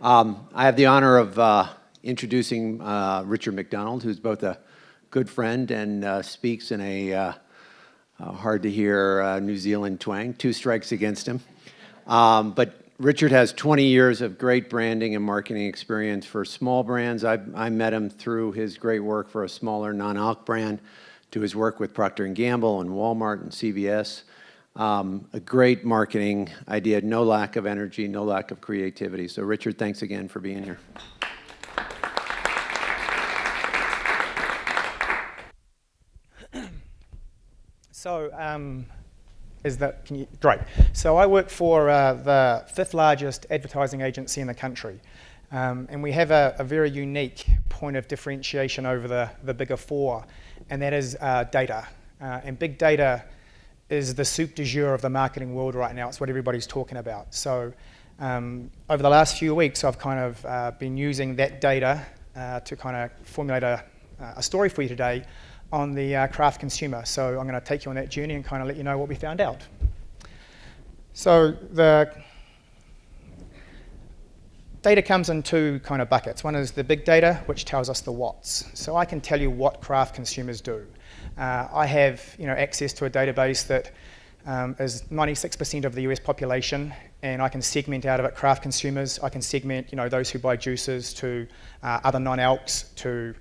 I have the honor of introducing Richard McDonald, who's both a good friend and speaks in a hard-to-hear New Zealand twang. 2 strikes against him. But Richard has 20 years of great branding and marketing experience for small brands. I met him through his great work for a smaller non-alc brand, to his work with Procter & Gamble and Walmart and CVS. A great marketing idea, no lack of energy, no lack of creativity. So Richard, thanks again for being here. So, great. So I work for the 5th largest advertising agency in the country. And we have a very unique point of differentiation over the bigger 4, and that is data. And big data is the soup du jour of the marketing world right now. It's what everybody's talking about. So over the last few weeks, I've kind of been using that data to kind of formulate a story for you today on the craft consumer. So I'm going to take you on that journey and kind of let you know what we found out. So the data comes in 2 kind of buckets. One is the big data, which tells us the what's. So I can tell you what craft consumers do. I have access to a database that is 96% of the US population, and I can segment out of it craft consumers. I can segment those who buy juices to other non-alcs, to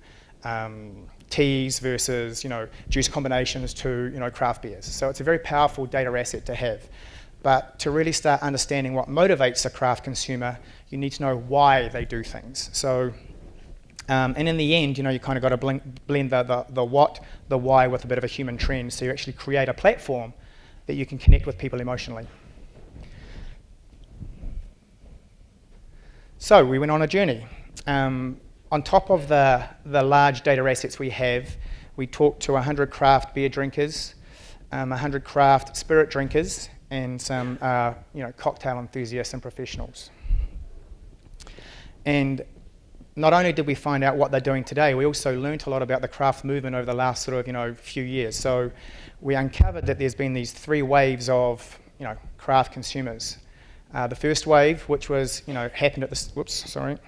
teas versus juice combinations to craft beers. So it's a very powerful data asset to have. But to really start understanding what motivates a craft consumer, you need to know why they do things. So, and in the end, you kind of got to blend the what, the why with a bit of a human trend. So you actually create a platform that you can connect with people emotionally. So we went on a journey. On top of the large data assets we have, we talked to 100 craft beer drinkers, 100 craft spirit drinkers, and some cocktail enthusiasts and professionals. And not only did we find out what they're doing today, we also learned a lot about the craft movement over the last sort of few years. So we uncovered that there's been these 3 waves of craft consumers. The first wave, which was happened at the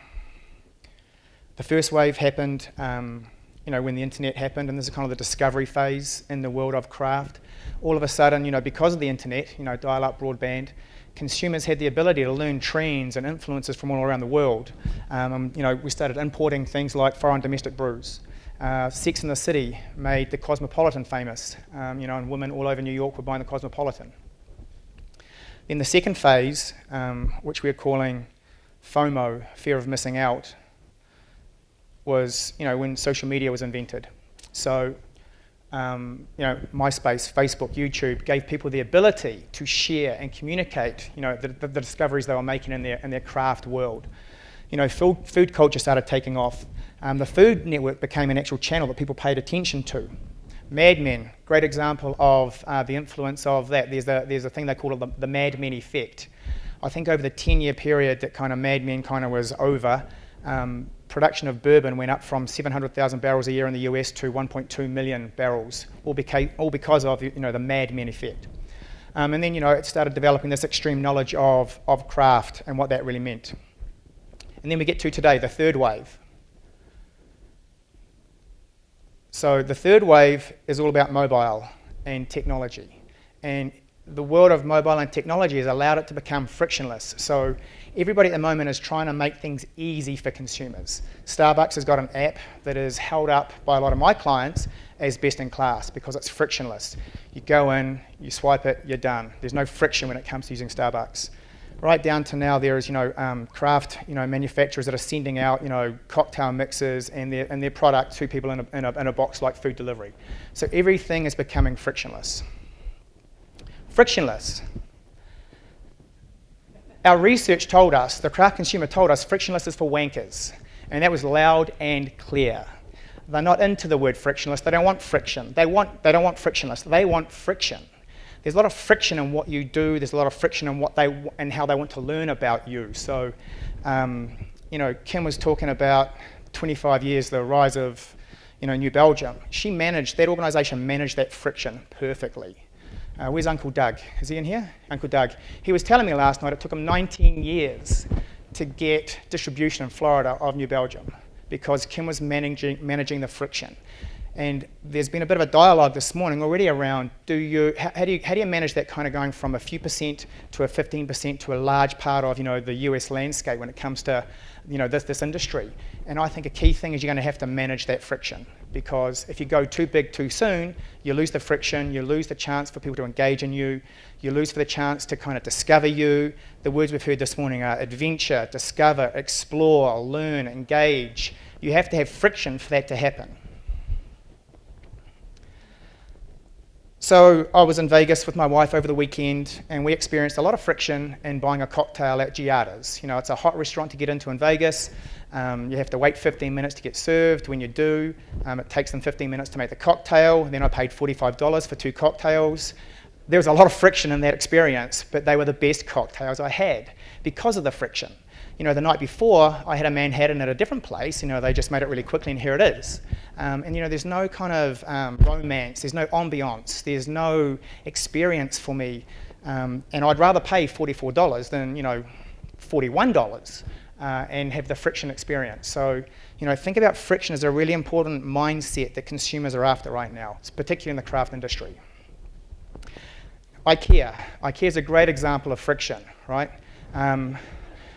The first wave happened when the internet happened, and this is kind of the discovery phase in the world of craft. All of a sudden, because of the internet, dial-up broadband, consumers had the ability to learn trends and influences from all around the world. We started importing things like foreign domestic brews. Sex and the City made the Cosmopolitan famous, and women all over New York were buying the Cosmopolitan. Then the second phase, which we're calling FOMO, fear of missing out, was when social media was invented. So MySpace, Facebook, YouTube gave people the ability to share and communicate the discoveries they were making in their craft world. Food culture started taking off. The Food Network became an actual channel that people paid attention to. Mad Men, great example of the influence of that. There's a thing they call the Mad Men effect. I think over the 10-year period that kind of Mad Men kind of was over, production of bourbon went up from 700,000 barrels a year in the US to 1.2 million barrels, all because of the Mad Men effect. And then it started developing this extreme knowledge of craft and what that really meant. And then we get to today, the third wave. So the third wave is all about mobile and technology. And the world of mobile and technology has allowed it to become frictionless. So everybody at the moment is trying to make things easy for consumers. Starbucks has got an app that is held up by a lot of my clients as best in class because it's frictionless. You go in, you swipe it, you're done. There's no friction when it comes to using Starbucks. Right down to now, there is craft manufacturers that are sending out cocktail mixes and their product to people in a box like food delivery. So everything is becoming frictionless. Frictionless. Our research told us, the craft consumer told us, frictionless is for wankers, and that was loud and clear. They're not into the word frictionless. They don't want friction. They don't want frictionless. They want friction. There's a lot of friction in what you do. There's a lot of friction in how they want to learn about you. So, Kim was talking about 25 years, the rise of, New Belgium. That organisation managed that friction perfectly. Where's Uncle Doug? Is he in here? Uncle Doug. He was telling me last night it took him 19 years to get distribution in Florida of New Belgium because Kim was managing the friction. And there's been a bit of a dialogue this morning already around how do you manage that kind of going from a few percent to a 15% to a large part of the US landscape when it comes to this industry. And I think a key thing is you're going to have to manage that friction, because if you go too big too soon, you lose the friction, you lose the chance for people to engage in you, you lose for the chance to kind of discover you. The words we've heard this morning are adventure, discover, explore, learn, engage. You have to have friction for that to happen. So I was in Vegas with my wife over the weekend, and we experienced a lot of friction in buying a cocktail at Achatz. It's a hot restaurant to get into in Vegas. You have to wait 15 minutes to get served. When you do, it takes them 15 minutes to make the cocktail. Then I paid $45 for 2 cocktails. There was a lot of friction in that experience, but they were the best cocktails I had because of the friction. The night before, I had a Manhattan at a different place. They just made it really quickly, and here it is. And there's no kind of romance, there's no ambiance, there's no experience for me. And I'd rather pay $44 than, $41 and have the friction experience. So, think about friction as a really important mindset that consumers are after right now, particularly in the craft industry. IKEA is a great example of friction, right?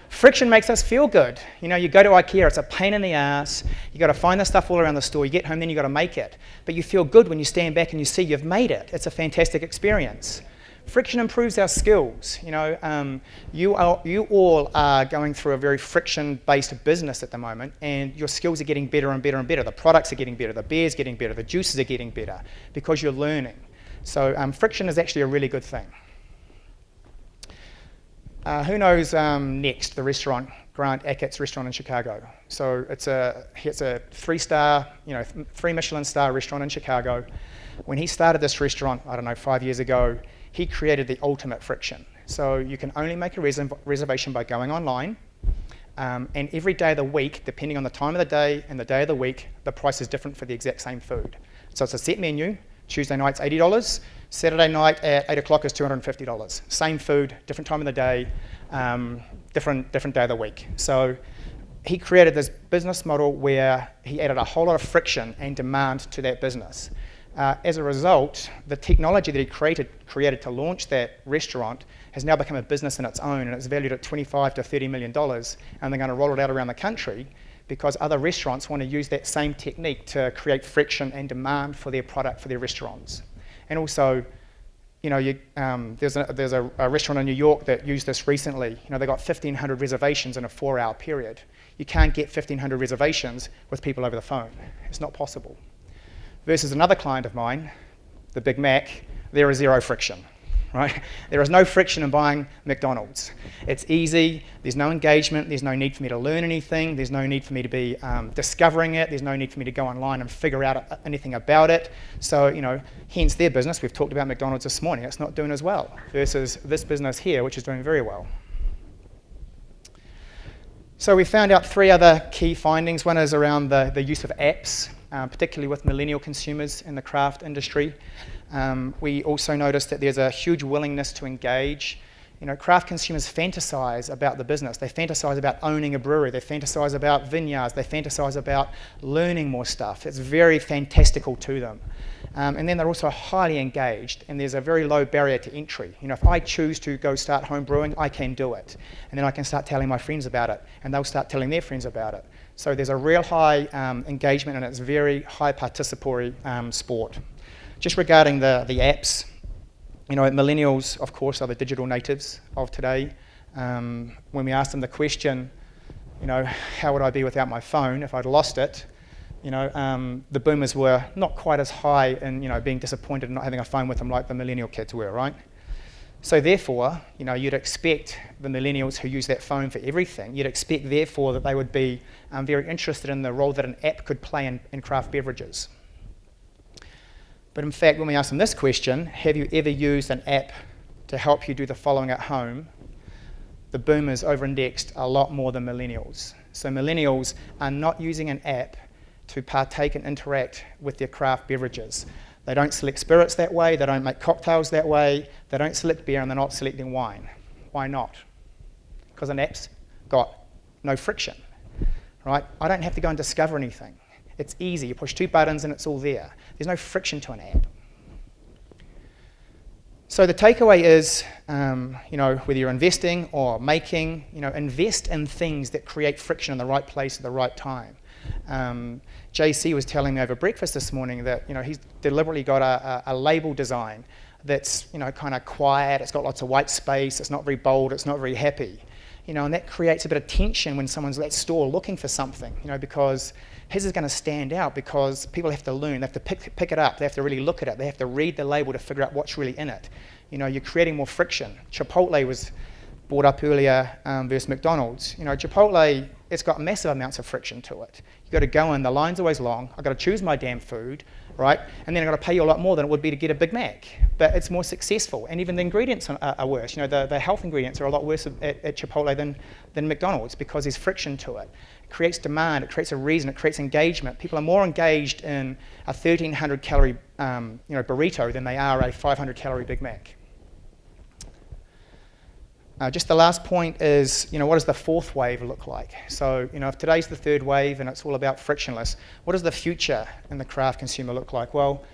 Friction makes us feel good. You go to IKEA, it's a pain in the ass. You got to find the stuff all around the store. You get home, then you got to make it. But you feel good when you stand back and you see you've made it. It's a fantastic experience. Friction improves our skills. You all are going through a very friction-based business at the moment, and your skills are getting better and better and better. The products are getting better. The beer's getting better. The juices are getting better because you're learning. So friction is actually a really good thing. Who knows Next, the restaurant, Grant Achatz restaurant in Chicago? So it's a 3-star, 3 Michelin star restaurant in Chicago. When he started this restaurant, 5 years ago, he created the ultimate friction. So you can only make a reservation by going online, and every day of the week, depending on the time of the day and the day of the week, the price is different for the exact same food. So it's a set menu. Tuesday night's $80. Saturday night at 8 o'clock is $250. Same food, different time of the day, different day of the week. So he created this business model where he added a whole lot of friction and demand to that business. As a result, the technology that he created to launch that restaurant has now become a business in its own, and it's valued at $25 to $30 million, and they're going to roll it out around the country because other restaurants want to use that same technique to create friction and demand for their product for their restaurants. And also, there's a restaurant in New York that used this recently. They got 1,500 reservations in a 4-hour period. You can't get 1,500 reservations with people over the phone. It's not possible. Versus another client of mine, the Big Mac, there is 0 friction. Right? There is no friction in buying McDonald's. It's easy, there's no engagement, there's no need for me to learn anything, there's no need for me to be discovering it, there's no need for me to go online and figure out anything about it. So, hence their business, we've talked about McDonald's this morning, it's not doing as well, versus this business here, which is doing very well. So we found out 3 other key findings. One is around the use of apps, particularly with millennial consumers in the craft industry. We also noticed that there's a huge willingness to engage. Craft consumers fantasize about the business. They fantasize about owning a brewery. They fantasize about vineyards. They fantasize about learning more stuff. It's very fantastical to them. And then they're also highly engaged, and there's a very low barrier to entry. If I choose to go start home brewing, I can do it. And then I can start telling my friends about it, and they'll start telling their friends about it. So there's a real high engagement, and it's very high participatory sport. Just regarding the apps, millennials, of course, are the digital natives of today. When we asked them the question, how would I be without my phone if I'd lost it? The boomers were not quite as high in, being disappointed in not having a phone with them like the millennial kids were, right? So therefore, you'd expect the millennials who use that phone for everything, you'd expect therefore that they would be very interested in the role that an app could play in craft beverages. But in fact, when we ask them this question, have you ever used an app to help you do the following at home? The boomers over-indexed a lot more than millennials. So millennials are not using an app to partake and interact with their craft beverages. They don't select spirits that way, they don't make cocktails that way, they don't select beer, and they're not selecting wine. Why not? Because an app's got no friction, right? I don't have to go and discover anything. It's easy. You push 2 buttons and it's all there. There's no friction to an app. So the takeaway is, whether you're investing or making, invest in things that create friction in the right place at the right time. JC was telling me over breakfast this morning that he's deliberately got a label design that's kind of quiet. It's got lots of white space. It's not very bold. It's not very happy. And that creates a bit of tension when someone's at that store looking for something. Because his is going to stand out because people have to learn. They have to pick it up. They have to really look at it. They have to read the label to figure out what's really in it. You're creating more friction. Chipotle was brought up earlier versus McDonald's. Chipotle, it's got massive amounts of friction to it. You've got to go in, the line's always long, I've got to choose my damn food, right? And then I've got to pay you a lot more than it would be to get a Big Mac. But it's more successful, and even the ingredients are worse. The health ingredients are a lot worse at Chipotle than McDonald's because there's friction to it. It creates demand, it creates a reason, it creates engagement. People are more engaged in a 1,300 calorie burrito than they are a 500 calorie Big Mac. Just the last point is, what does the fourth wave look like? So, if today's the third wave and it's all about frictionless, what does the future in the craft consumer look like? Well,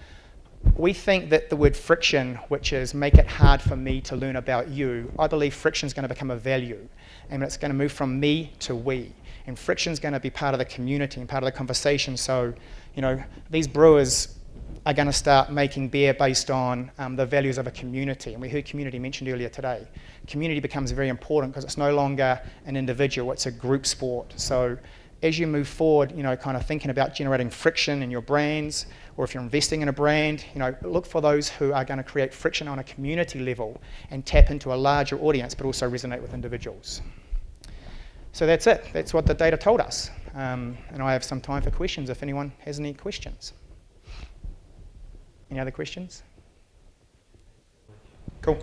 we think that the word friction, which is make it hard for me to learn about you, I believe friction is going to become a value, and it's going to move from me to we. And friction is going to be part of the community and part of the conversation. So, these brewers are going to start making beer based on the values of a community. And we heard community mentioned earlier today. Community becomes very important because it's no longer an individual, it's a group sport. So as you move forward, kind of thinking about generating friction in your brands, or if you're investing in a brand, look for those who are going to create friction on a community level and tap into a larger audience, but also resonate with individuals. So that's it. That's what the data told us. And I have some time for questions if anyone has any questions. Any other questions? Cool.